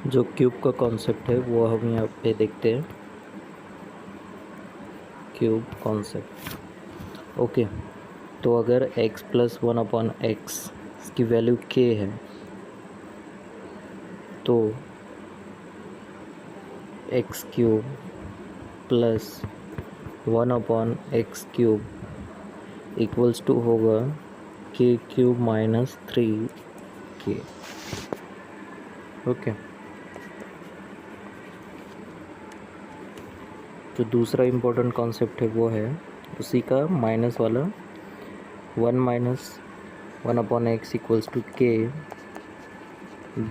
जो क्यूब का कॉन्सेप्ट है वो हम यहाँ पे देखते हैं, क्यूब कॉन्सेप्ट। ओके, तो अगर x प्लस 1/x इसकी वैल्यू k है तो x cube plus 1/x cube equals to होगा k cube minus 3k। Okay, जो दूसरा इम्पोर्टेंट कॉन्सेप्ट है वो है उसी का माइनस वाला, 1 minus 1/x equals to k,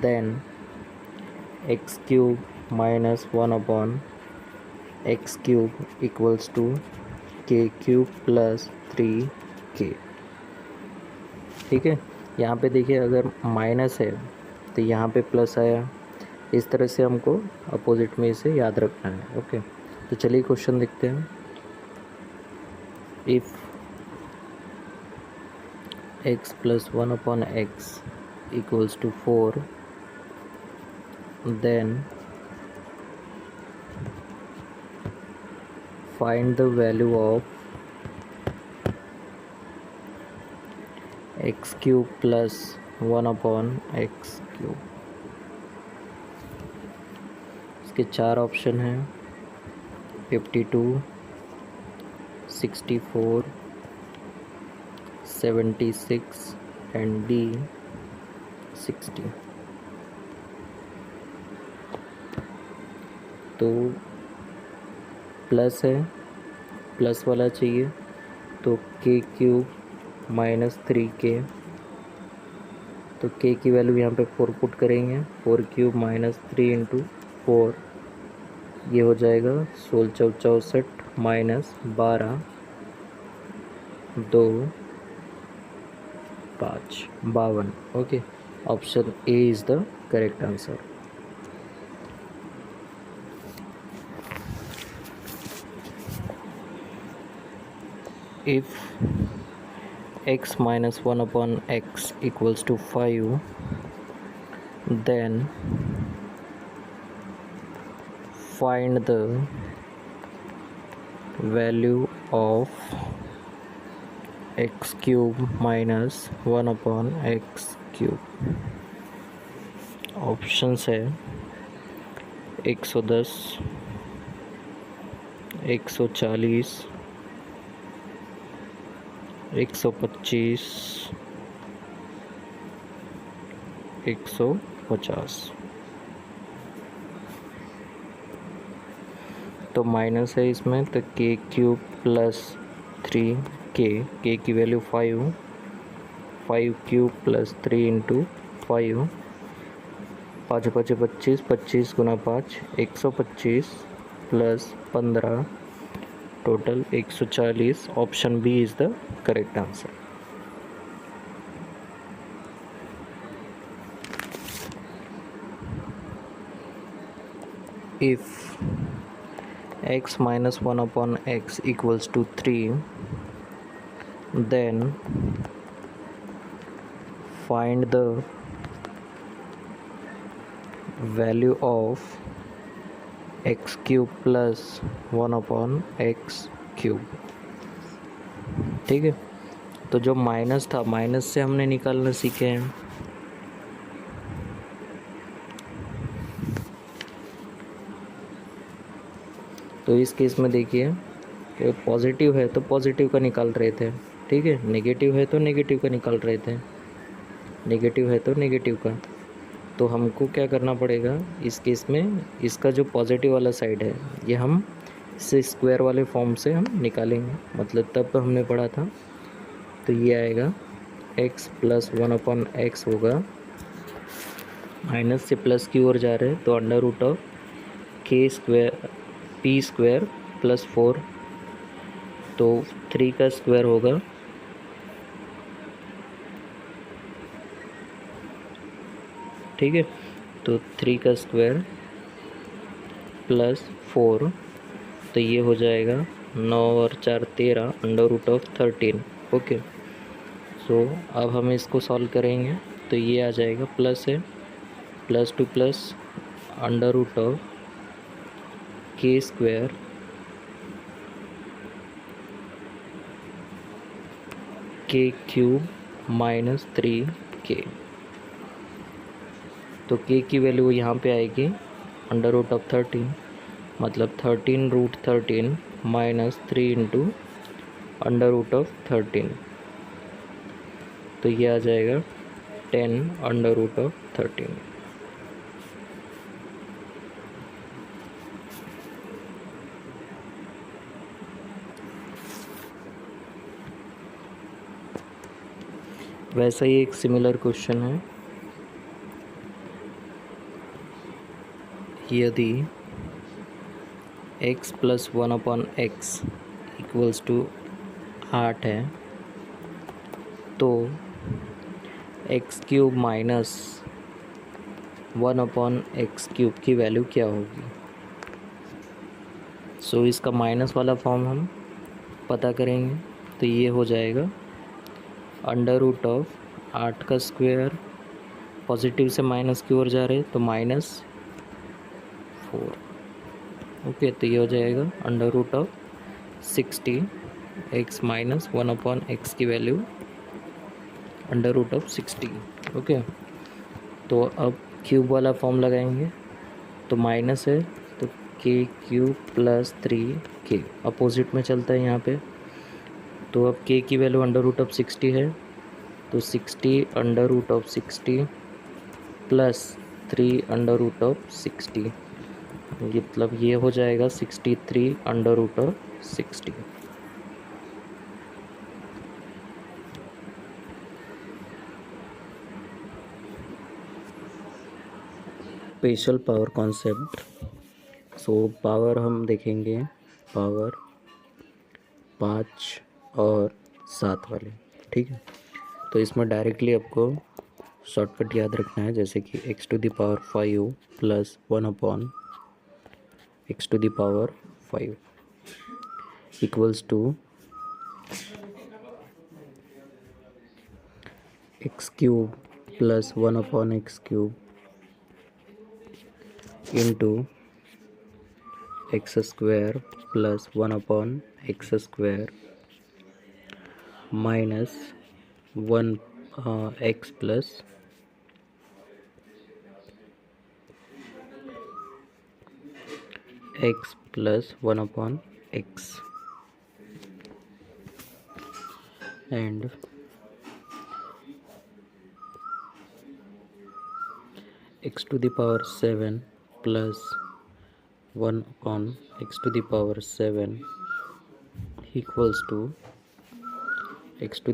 then x cube minus 1/x cube equals to k cube plus 3k। ठीक है, यहाँ पे देखिए अगर माइनस है तो यहाँ पे प्लस आया, इस तरह से हमको अपोजिट में इसे याद रखना है। ओके, तो चलिए क्वेश्चन देखते हैं। If x plus 1/x equals to 4, then find the value of x cube plus 1/x cube। इसके चार ऑप्शन हैं, 52, 64, 76 एंड D 60। तो प्लस है, प्लस वाला चाहिए तो k क्यूब माइनस 3k, तो k की वैल्यू यहाँ पे 4 पुट करेंगे, 4 क्यूब माइनस 3 इंटू 4, ये हो जाएगा 16 64 minus 12 2 5 52। Okay, option A is the correct answer. If x minus 1/x equals to 5, then find the value of x cube minus 1/x cube। Options है 110, 140, 125, 150। तो minus है इसमें, तो k क्यूब प्लस 3k की value 5 cube plus 3 into 5, 5 5 25, 25 गुना 5 125 प्लस 15 total 140। Option B is the correct answer. If x minus 1/x equals to 3, then find the value of x cube plus 1/x cube। ठीक है, तो जो minus था, minus से हमने निकालना सीखे हैं। तो इस केस में देखिए कि पॉजिटिव है तो पॉजिटिव का निकाल रहे थे, ठीक है, नेगेटिव है तो नेगेटिव का निकाल रहे थे, नेगेटिव है तो नेगेटिव का। तो हमको क्या करना पड़ेगा इस केस में, इसका जो पॉजिटिव वाला साइड है ये हम इसे स्क्वायर वाले फॉर्म से हम निकालेंगे, मतलब तब हमने पढ़ा था। तो ये आएगा x प्लस 1/x होगा, माइनस से प्लस की ओर जा रहे हैं तो under root of k square p square plus 4, तो 3 का स्क्वायर होगा, ठीक है, तो 3 का स्क्वायर प्लस 4, तो ये हो जाएगा 9 और 4 13 अंडर रूट ऑफ 13। ओके, सो अब हम इसको सॉल्व करेंगे तो ये आ जाएगा, प्लस है, plus two plus under root of k square k cube minus 3k। तो k की वैल्यू यहाँ पे आएगी अंडर रूट ऑफ 13, मतलब 13√13 minus 3 into under root of 13, तो ये आ जाएगा 10 अंडर रूट ऑफ 13। वैसा ही एक सिमिलर क्वेश्चन है, यदि x plus 1/x equals to 8 है तो x³ माइनस 1/x³ की वैल्यू क्या होगी। सो इसका माइनस वाला फॉर्म हम पता करेंगे, तो ये हो जाएगा अंडर रूट ऑफ 8 का स्क्वायर, पॉजिटिव से माइनस की ओर जा रहे तो -4। ओके, तो ये हो जाएगा under root of 60 x minus 1/x की value under root of 60। Okay, तो अब क्यूब वाला फॉर्म लगाएंगे, तो माइनस है तो k³ प्लस 3k अपोजिट में चलता है यहाँ पे। तो अब k की वैल्यू अंडर रूट ऑफ 60 है, तो 60 under root of 60 plus 3 under root of 60, मतलब ये हो जाएगा 63 under root of 60। Special power concept. So power हम देखेंगे, पावर 5 और 7 वाले, ठीक है। तो इसमें डायरेक्टली आपको शॉर्टकट याद रखना है, जैसे कि x⁵ plus 1/x⁵ equals to x³ plus 1/x³ into x² plus 1/x² minus 1x plus x plus 1/x and x⁷ plus 1/x⁷ equals to x⁴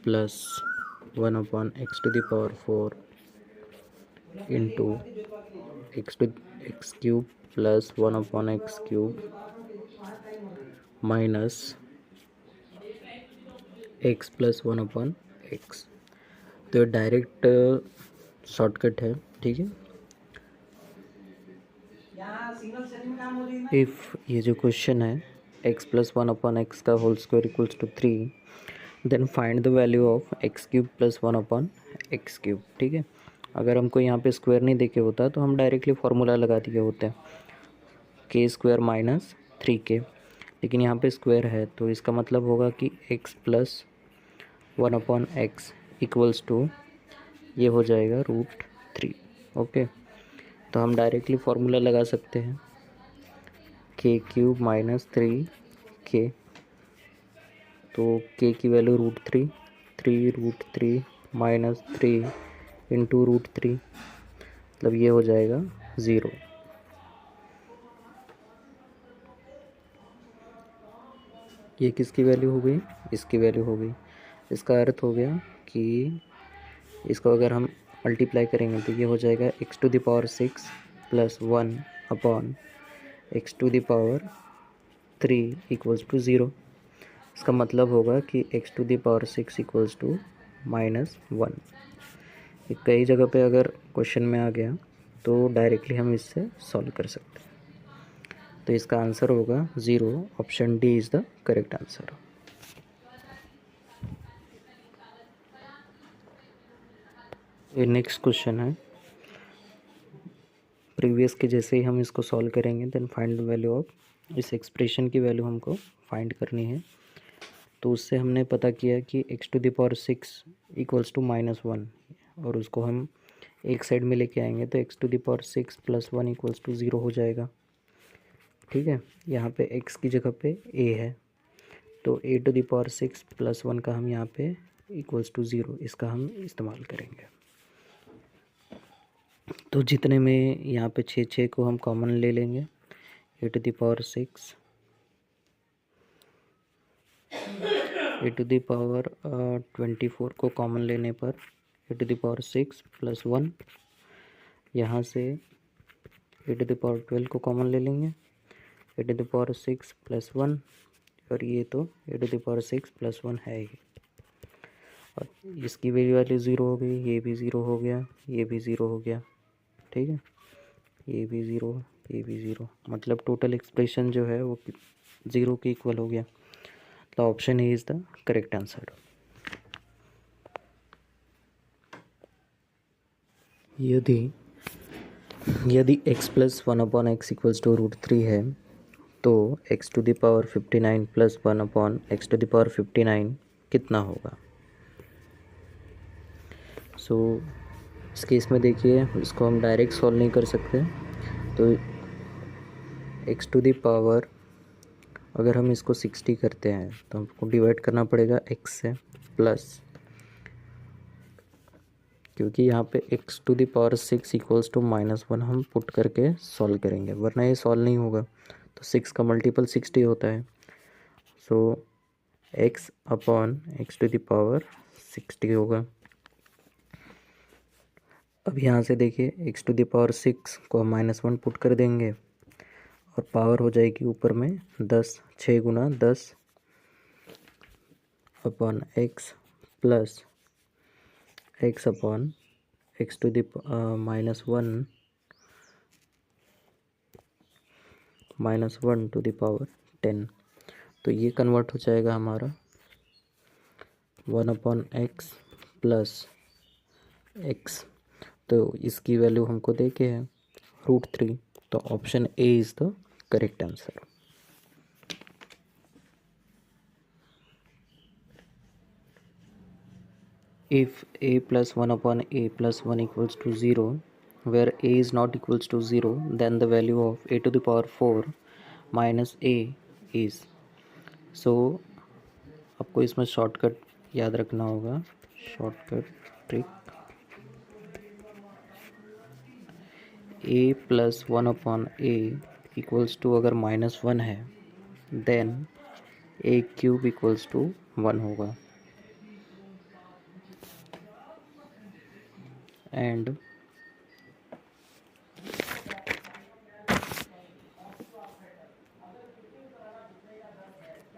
plus 1/x⁴ into x³ plus 1/x³ minus x plus 1/x। तो ये direct shortcut है, ठीक है। If ये जो question है x plus 1/x का whole square equals to 3, then find the value of x³ plus 1/x³, ठीक है। अगर हमको यहाँ पे स्क्वायर नहीं देखे होता तो हम डायरेक्टली फार्मूला लगा दिए होते हैं k² माइनस 3k, लेकिन यहाँ पे स्क्वायर है तो इसका मतलब होगा कि x plus 1/x equals to ये हो जाएगा √3। ओके, तो हम डायरेक्टली फार्मूला लगा सकते हैं k³ माइनस 3k, तो k की वैल्यू √3, 3√3 माइनस 3 इंटू √3, मतलब ये हो जाएगा 0। ये किसकी वैल्यू हो गई, इसकी वैल्यू हो गई। इसका अर्थ हो गया कि इसको अगर हम मल्टीप्लाई करेंगे तो ये हो जाएगा x⁶ plus 1/x⁴ equals to 0। इसका मतलब होगा कि x⁶ इक्वल्स टू -1। ये कई जगह पे अगर क्वेश्चन में आ गया तो डायरेक्टली हम इससे सॉल्व कर सकते हैं। तो इसका आंसर होगा 0, option D is the correct answer. ये नेक्स्ट क्वेश्चन है, प्रीवियस के जैसे ही हम इसको सॉल्व करेंगे। Then find the value of, इस एक्सप्रेशन की वैल्यू हमको फाइंड करनी है। तो उससे हमने पता किया कि x⁶ इक्वल्स टू -1, और उसको हम एक साइड में लेके आएंगे तो x⁶ + 1 इक्वल्स टू 0 हो जाएगा। ठीक है, यहाँ पे x की जगह पे a है, तो a⁶ + 1 का हम यहाँ पे इक्वल्स टू 0, इसका हम इस्तेमाल करेंगे। तो जितने में यहाँ पे 6 को हम कॉमन ले लेंगे, a⁶ a⁴ को कॉमन लेने पर a⁶ + 1, यहाँ से a⁴ को कॉमन ले लेंगे, a⁶ + 1, और ये तो a⁶ + 1 है ही, और इसकी वैल्यू 0 हो गई, ये भी 0 हो गया, ये भी 0 हो गया। ठीक है, ये भी 0, ये भी 0, मतलब टोटल एक्सप्रेशन जो है वो 0 के इक्वल हो गया। तो option A is the correct answer. यदि x + 1/x = √3 है, तो x⁵ + 1/x⁵ कितना होगा? सो इस केस में देखिए, इसको हम डायरेक्ट सॉल्व नहीं कर सकते। तो x⁵, अगर हम इसको 60 करते हैं तो हमको डिवाइड करना पड़ेगा x से, प्लस, क्योंकि यहाँ पे x⁶ इक्वल्स टू -1 हम पुट करके सॉल्व करेंगे, वरना ये सॉल्व नहीं होगा। तो 6 का मल्टीपल 60 होता है, सो x/x⁴ होगा। अब यहाँ से देखिए, x⁶ को हम -1 पुट कर देंगे और पावर हो जाएगी ऊपर में 10, 6 गुना 10/x प्लस x/(-1) -1/10। तो ये कन्वर्ट हो जाएगा हमारा 1/x प्लस x। तो इसकी वैल्यू हमको देके है √3, तो option A is the correct answer. If a + 1/a + 1 equals to 0, where a is not equals to 0, then the value of a⁴ minus a is। so आपको इसमें शॉर्टकट याद रखना होगा, shortcut trick, a + 1/a equals to अगर -1 है, then a³ equals to 1 होगा, and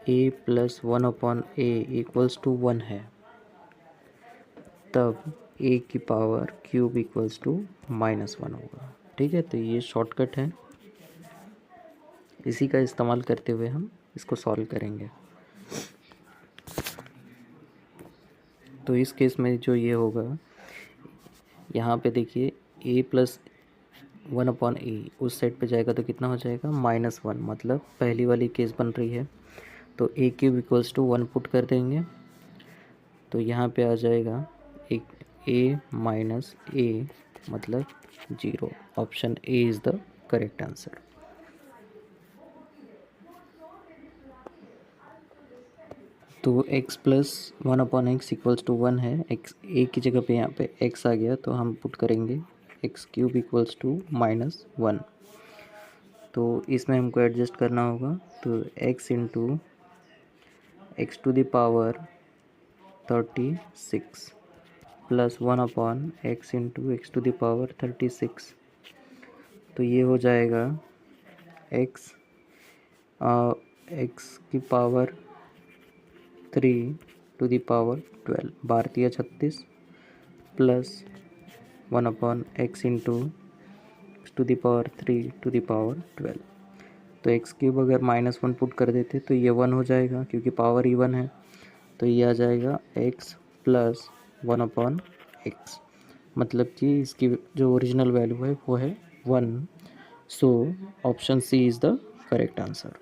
a + 1/a equals to 1 है, तब a³ इक्वल्स टू -1 होगा। ठीक है, तो ये शॉर्टकट है, इसी का इस्तेमाल करते हुए हम इसको सॉल्व करेंगे। तो इस केस में जो ये होगा, यहाँ पे देखिए a + 1/a उस साइड पे जाएगा तो कितना हो जाएगा, -1, मतलब पहली वाली केस बन रही है। तो a³ इक्वल्स टू 1 पुट कर देंगे, तो यहाँ पे आ जाएगा एक a माइनस a मतलब 0। Option A is the correct answer. तो x + 1/x इक्वल्स टू 1 है, x a की जगह पे यहाँ पे x आ गया, तो हम पुट करेंगे x³ इक्वल्स टू -1। तो इसमें हमको एडजस्ट करना होगा, तो x × x⁴ (36) plus 1/x × x⁴ तो ये हो जाएगा x की पावर 3 12 भारतीय 36 प्लस 1/x × x⁴ तो x³ अगर -1 पुट कर देते तो ये 1 हो जाएगा, क्योंकि पावर इवन है, तो ये आ जाएगा x + 1/x, मतलब कि इसकी जो ओरिजिनल वैल्यू है वो है 1. So option C is the correct answer.